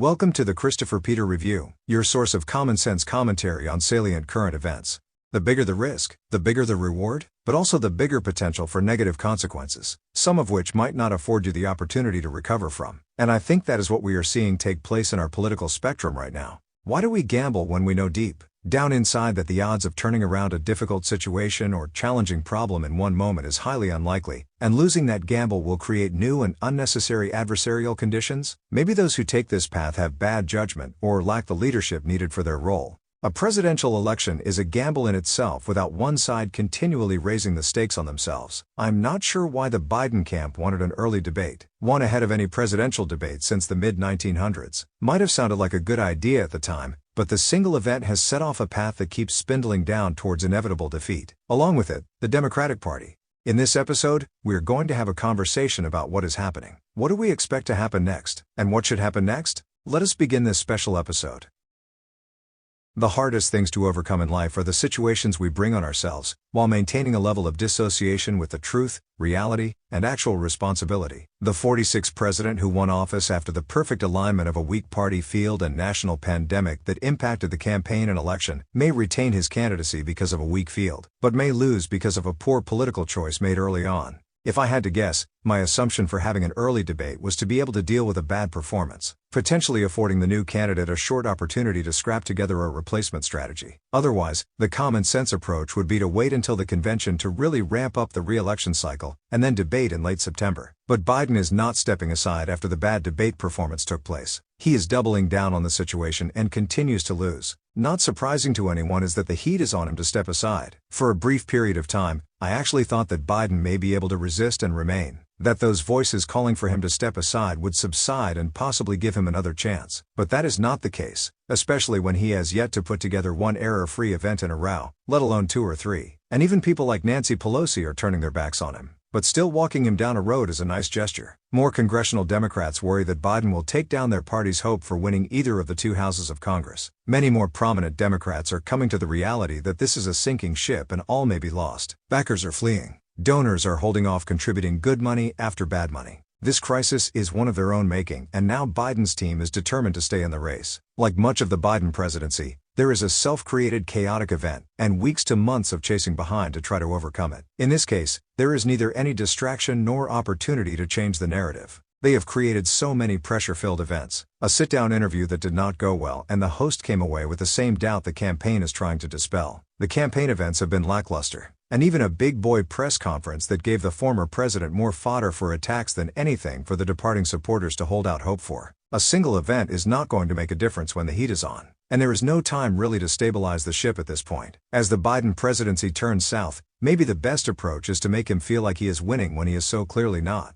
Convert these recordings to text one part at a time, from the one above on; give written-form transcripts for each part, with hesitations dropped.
Welcome to the Christopher Peter Review, your source of common-sense commentary on salient current events. The bigger the risk, the bigger the reward, but also the bigger potential for negative consequences, some of which might not afford you the opportunity to recover from. And I think that is what we are seeing take place in our political spectrum right now. Why do we gamble when we know deep down inside that the odds of turning around a difficult situation or challenging problem in one moment is highly unlikely, and losing that gamble will create new and unnecessary adversarial conditions? Maybe those who take this path have bad judgment or lack the leadership needed for their role. A presidential election is a gamble in itself without one side continually raising the stakes on themselves. I'm not sure why the Biden camp wanted an early debate, one ahead of any presidential debate since the mid-1900s. Might have sounded like a good idea at the time, but the single event has set off a path that keeps spindling down towards inevitable defeat. Along with it, the Democratic Party. In this episode, we're going to have a conversation about what is happening. What do we expect to happen next? And what should happen next? Let us begin this special episode. The hardest things to overcome in life are the situations we bring on ourselves, while maintaining a level of dissociation with the truth, reality, and actual responsibility. The 46th president who won office after the perfect alignment of a weak party field and national pandemic that impacted the campaign and election may retain his candidacy because of a weak field, but may lose because of a poor political choice made early on. If I had to guess, my assumption for having an early debate was to be able to deal with a bad performance, potentially affording the new candidate a short opportunity to scrap together a replacement strategy. Otherwise, the common sense approach would be to wait until the convention to really ramp up the re-election cycle, and then debate in late September. But Biden is not stepping aside after the bad debate performance took place. He is doubling down on the situation and continues to lose. Not surprising to anyone is that the heat is on him to step aside. For a brief period of time, I actually thought that Biden may be able to resist and remain, that those voices calling for him to step aside would subside and possibly give him another chance. But that is not the case, especially when he has yet to put together one error-free event in a row, let alone two or three. And even people like Nancy Pelosi are turning their backs on him. But still walking him down a road is a nice gesture. More congressional Democrats worry that Biden will take down their party's hope for winning either of the two houses of Congress. Many more prominent Democrats are coming to the reality that this is a sinking ship and all may be lost. Backers are fleeing. Donors are holding off contributing good money after bad money. This crisis is one of their own making, and now Biden's team is determined to stay in the race. Like much of the Biden presidency, there is a self-created chaotic event, and weeks to months of chasing behind to try to overcome it. In this case, there is neither any distraction nor opportunity to change the narrative. They have created so many pressure-filled events. A sit-down interview that did not go well, and the host came away with the same doubt the campaign is trying to dispel. The campaign events have been lackluster, and even a big boy press conference that gave the former president more fodder for attacks than anything for the departing supporters to hold out hope for. A single event is not going to make a difference when the heat is on, and there is no time really to stabilize the ship at this point. As the Biden presidency turns south, maybe the best approach is to make him feel like he is winning when he is so clearly not.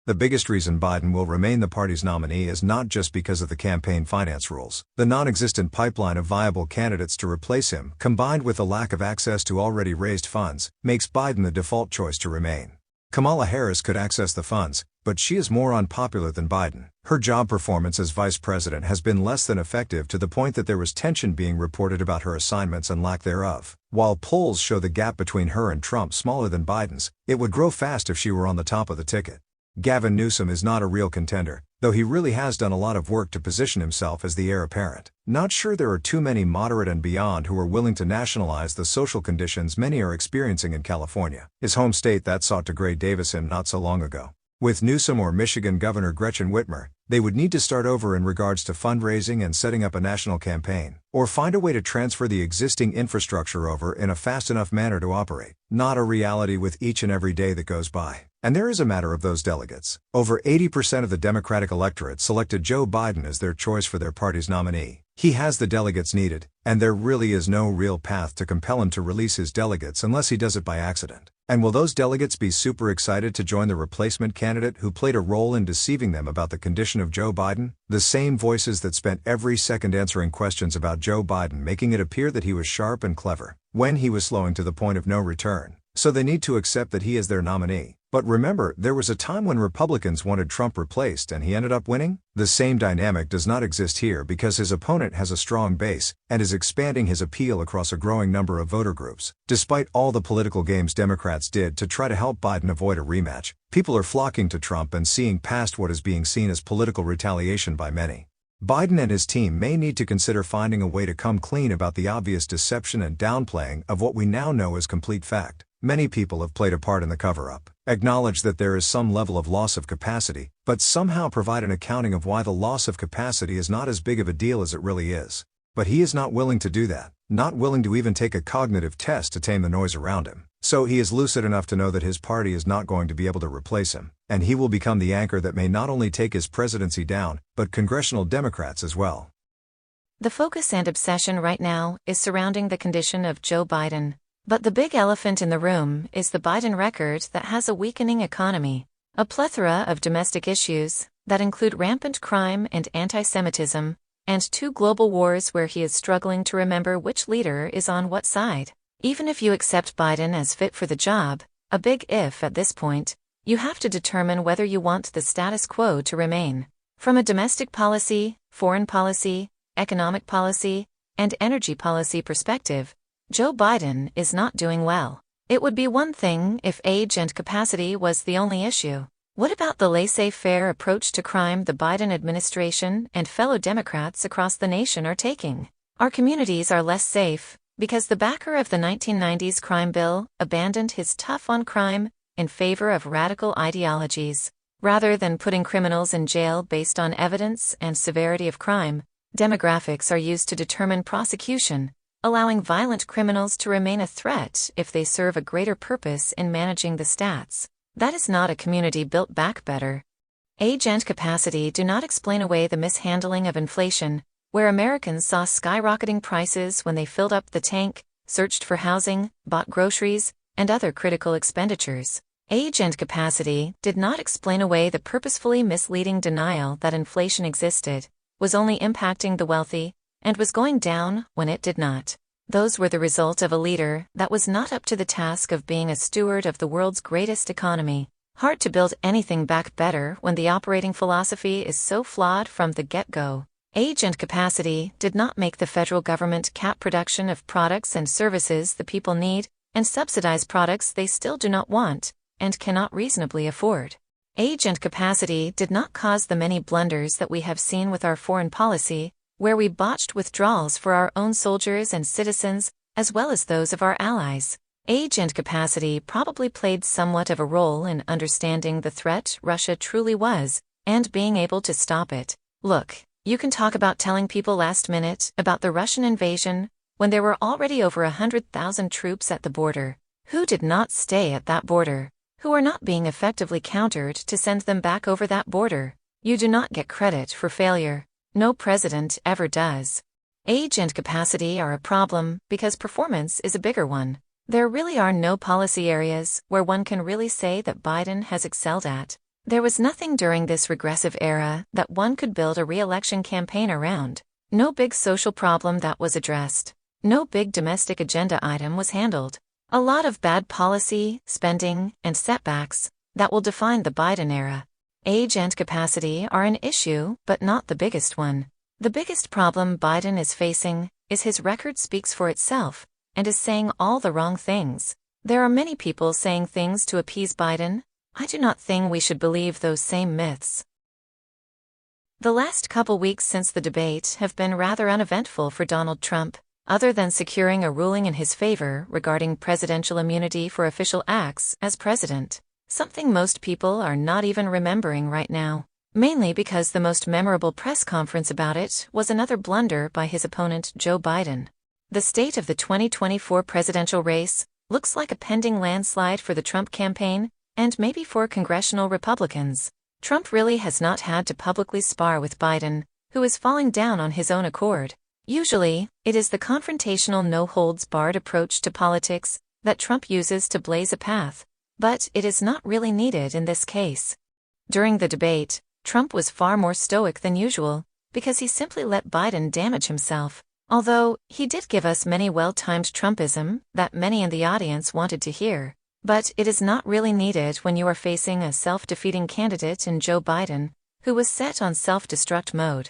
The biggest reason Biden will remain the party's nominee is not just because of the campaign finance rules. The non-existent pipeline of viable candidates to replace him, combined with the lack of access to already raised funds, makes Biden the default choice to remain. Kamala Harris could access the funds, but she is more unpopular than Biden. Her job performance as vice president has been less than effective, to the point that there was tension being reported about her assignments and lack thereof. While polls show the gap between her and Trump smaller than Biden's, it would grow fast if she were on the top of the ticket. Gavin Newsom is not a real contender, though he really has done a lot of work to position himself as the heir apparent. Not sure there are too many moderate and beyond who are willing to nationalize the social conditions many are experiencing in California, his home state that sought to grade Davis in not so long ago. With Newsom or Michigan Governor Gretchen Whitmer, they would need to start over in regards to fundraising and setting up a national campaign, or find a way to transfer the existing infrastructure over in a fast enough manner to operate. Not a reality with each and every day that goes by. And there is a matter of those delegates. Over 80% of the Democratic electorate selected Joe Biden as their choice for their party's nominee. He has the delegates needed, and there really is no real path to compel him to release his delegates unless he does it by accident. And will those delegates be super excited to join the replacement candidate who played a role in deceiving them about the condition of Joe Biden? The same voices that spent every second answering questions about Joe Biden, making it appear that he was sharp and clever, when he was slowing to the point of no return. So they need to accept that he is their nominee. But remember, there was a time when Republicans wanted Trump replaced and he ended up winning? The same dynamic does not exist here because his opponent has a strong base and is expanding his appeal across a growing number of voter groups. Despite all the political games Democrats did to try to help Biden avoid a rematch, people are flocking to Trump and seeing past what is being seen as political retaliation by many. Biden and his team may need to consider finding a way to come clean about the obvious deception and downplaying of what we now know is complete fact. Many people have played a part in the cover-up, acknowledge that there is some level of loss of capacity, but somehow provide an accounting of why the loss of capacity is not as big of a deal as it really is. But he is not willing to do that, not willing to even take a cognitive test to tame the noise around him. So he is lucid enough to know that his party is not going to be able to replace him, and he will become the anchor that may not only take his presidency down, but congressional Democrats as well. The focus and obsession right now is surrounding the condition of Joe Biden. But the big elephant in the room is the Biden record that has a weakening economy, a plethora of domestic issues that include rampant crime and anti-Semitism, and 2 global wars where he is struggling to remember which leader is on what side. Even if you accept Biden as fit for the job, a big if at this point, you have to determine whether you want the status quo to remain. From a domestic policy, foreign policy, economic policy, and energy policy perspective, Joe Biden is not doing well. It would be one thing if age and capacity was the only issue. What about the laissez-faire approach to crime the Biden administration and fellow Democrats across the nation are taking? Our communities are less safe because the backer of the 1990s crime bill abandoned his tough on crime in favor of radical ideologies. Rather than putting criminals in jail based on evidence and severity of crime, demographics are used to determine prosecution, allowing violent criminals to remain a threat if they serve a greater purpose in managing the stats. That is not a community built back better. Age and capacity do not explain away the mishandling of inflation, where Americans saw skyrocketing prices when they filled up the tank, searched for housing, bought groceries, and other critical expenditures. Age and capacity did not explain away the purposefully misleading denial that inflation existed, was only impacting the wealthy, and was going down when it did not. Those were the result of a leader that was not up to the task of being a steward of the world's greatest economy. Hard to build anything back better when the operating philosophy is so flawed from the get-go. Age and capacity did not make the federal government cap production of products and services the people need, and subsidize products they still do not want, and cannot reasonably afford. Age and capacity did not cause the many blunders that we have seen with our foreign policy, where we botched withdrawals for our own soldiers and citizens, as well as those of our allies. Age and capacity probably played somewhat of a role in understanding the threat Russia truly was, and being able to stop it. Look, you can talk about telling people last minute about the Russian invasion, when there were already over 100,000 troops at the border, who did not stay at that border, who are not being effectively countered to send them back over that border. You do not get credit for failure. No president ever does. Age and capacity are a problem because performance is a bigger one. There really are no policy areas where one can really say that Biden has excelled at. There was nothing during this regressive era that one could build a re-election campaign around. No big social problem that was addressed. No big domestic agenda item was handled. A lot of bad policy, spending, and setbacks that will define the Biden era. Age and capacity are an issue, but not the biggest one. The biggest problem Biden is facing is his record speaks for itself and is saying all the wrong things. There are many people saying things to appease Biden. I do not think we should believe those same myths. The last couple weeks since the debate have been rather uneventful for Donald Trump, other than securing a ruling in his favor regarding presidential immunity for official acts as president. Something most people are not even remembering right now, mainly because the most memorable press conference about it was another blunder by his opponent Joe Biden. The state of the 2024 presidential race looks like a pending landslide for the Trump campaign, and maybe for congressional Republicans. Trump really has not had to publicly spar with Biden, who is falling down on his own accord. Usually, it is the confrontational no-holds-barred approach to politics that Trump uses to blaze a path. But it is not really needed in this case. During the debate, Trump was far more stoic than usual, because he simply let Biden damage himself. Although, he did give us many well-timed Trumpism that many in the audience wanted to hear. But it is not really needed when you are facing a self-defeating candidate in Joe Biden, who was set on self-destruct mode.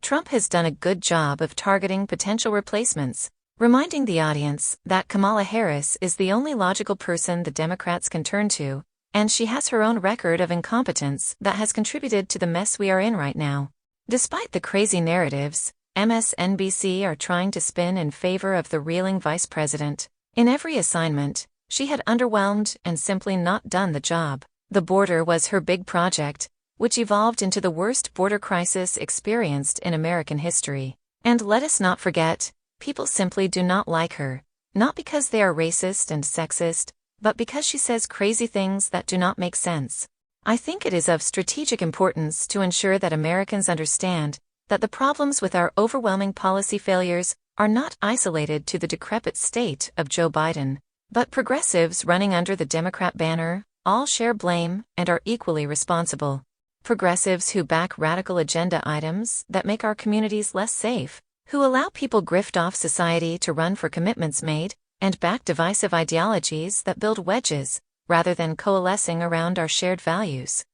Trump has done a good job of targeting potential replacements, reminding the audience that Kamala Harris is the only logical person the Democrats can turn to, and she has her own record of incompetence that has contributed to the mess we are in right now. Despite the crazy narratives MSNBC are trying to spin in favor of the reeling vice president, in every assignment, she had underwhelmed and simply not done the job. The border was her big project, which evolved into the worst border crisis experienced in American history. And let us not forget, people simply do not like her, not because they are racist and sexist, but because she says crazy things that do not make sense. I think it is of strategic importance to ensure that Americans understand that the problems with our overwhelming policy failures are not isolated to the decrepit state of Joe Biden, but progressives running under the Democrat banner all share blame and are equally responsible. Progressives who back radical agenda items that make our communities less safe, who allow people grift off society to run for commitments made, and back divisive ideologies that build wedges, rather than coalescing around our shared values.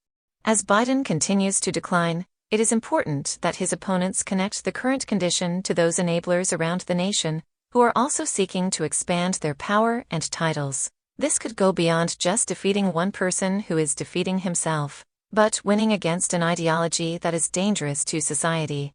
As Biden continues to decline, it is important that his opponents connect the current condition to those enablers around the nation who are also seeking to expand their power and titles. This could go beyond just defeating one person who is defeating himself, but winning against an ideology that is dangerous to society.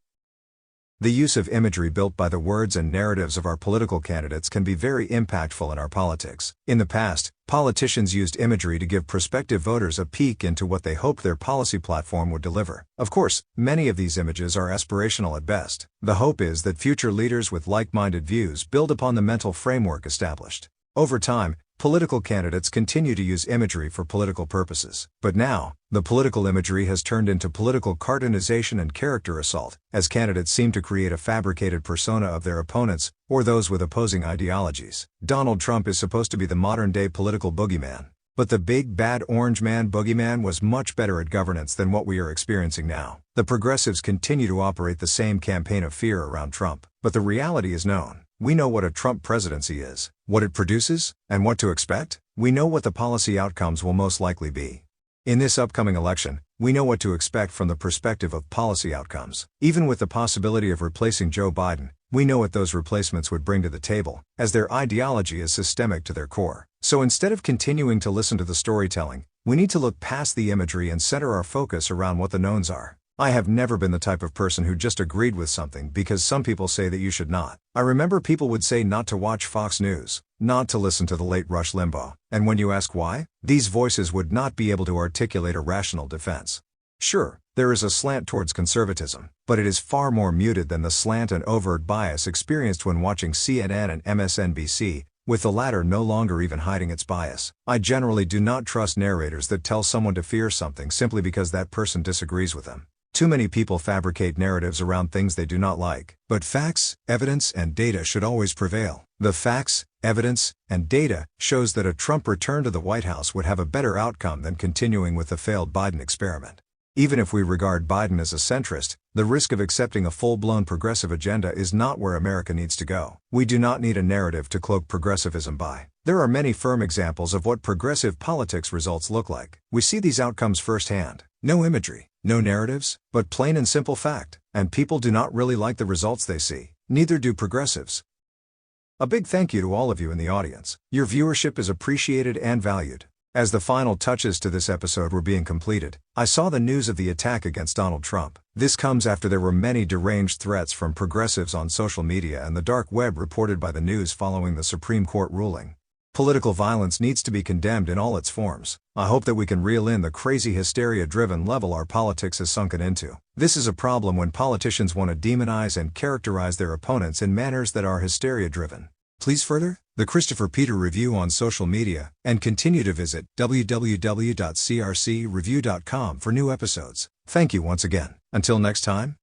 The use of imagery built by the words and narratives of our political candidates can be very impactful in our politics. In the past, politicians used imagery to give prospective voters a peek into what they hoped their policy platform would deliver. Of course, many of these images are aspirational at best. The hope is that future leaders with like-minded views build upon the mental framework established. Over time, political candidates continue to use imagery for political purposes. But now, the political imagery has turned into political cartoonization and character assault, as candidates seem to create a fabricated persona of their opponents, or those with opposing ideologies. Donald Trump is supposed to be the modern-day political boogeyman. But the big bad orange man boogeyman was much better at governance than what we are experiencing now. The progressives continue to operate the same campaign of fear around Trump, but the reality is known. We know what a Trump presidency is, what it produces, and what to expect. We know what the policy outcomes will most likely be. In this upcoming election, we know what to expect from the perspective of policy outcomes. Even with the possibility of replacing Joe Biden, we know what those replacements would bring to the table, as their ideology is systemic to their core. So instead of continuing to listen to the storytelling, we need to look past the imagery and center our focus around what the knowns are. I have never been the type of person who just agreed with something because some people say that you should not. I remember people would say not to watch Fox News, not to listen to the late Rush Limbaugh, and when you ask why, these voices would not be able to articulate a rational defense. Sure, there is a slant towards conservatism, but it is far more muted than the slant and overt bias experienced when watching CNN and MSNBC, with the latter no longer even hiding its bias. I generally do not trust narrators that tell someone to fear something simply because that person disagrees with them. Too many people fabricate narratives around things they do not like. But facts, evidence, and data should always prevail. The facts, evidence, and data shows that a Trump return to the White House would have a better outcome than continuing with the failed Biden experiment. Even if we regard Biden as a centrist, the risk of accepting a full-blown progressive agenda is not where America needs to go. We do not need a narrative to cloak progressivism by. There are many firm examples of what progressive politics results look like. We see these outcomes firsthand. No imagery, no narratives, but plain and simple fact. And people do not really like the results they see. Neither do progressives. A big thank you to all of you in the audience. Your viewership is appreciated and valued. As the final touches to this episode were being completed, I saw the news of the attack against Donald Trump. This comes after there were many deranged threats from progressives on social media and the dark web reported by the news following the Supreme Court ruling. Political violence needs to be condemned in all its forms. I hope that we can reel in the crazy hysteria-driven level our politics has sunken into. This is a problem when politicians want to demonize and characterize their opponents in manners that are hysteria-driven. Please further the Christopher Peter Review on social media, and continue to visit www.crcreview.com for new episodes. Thank you once again. Until next time.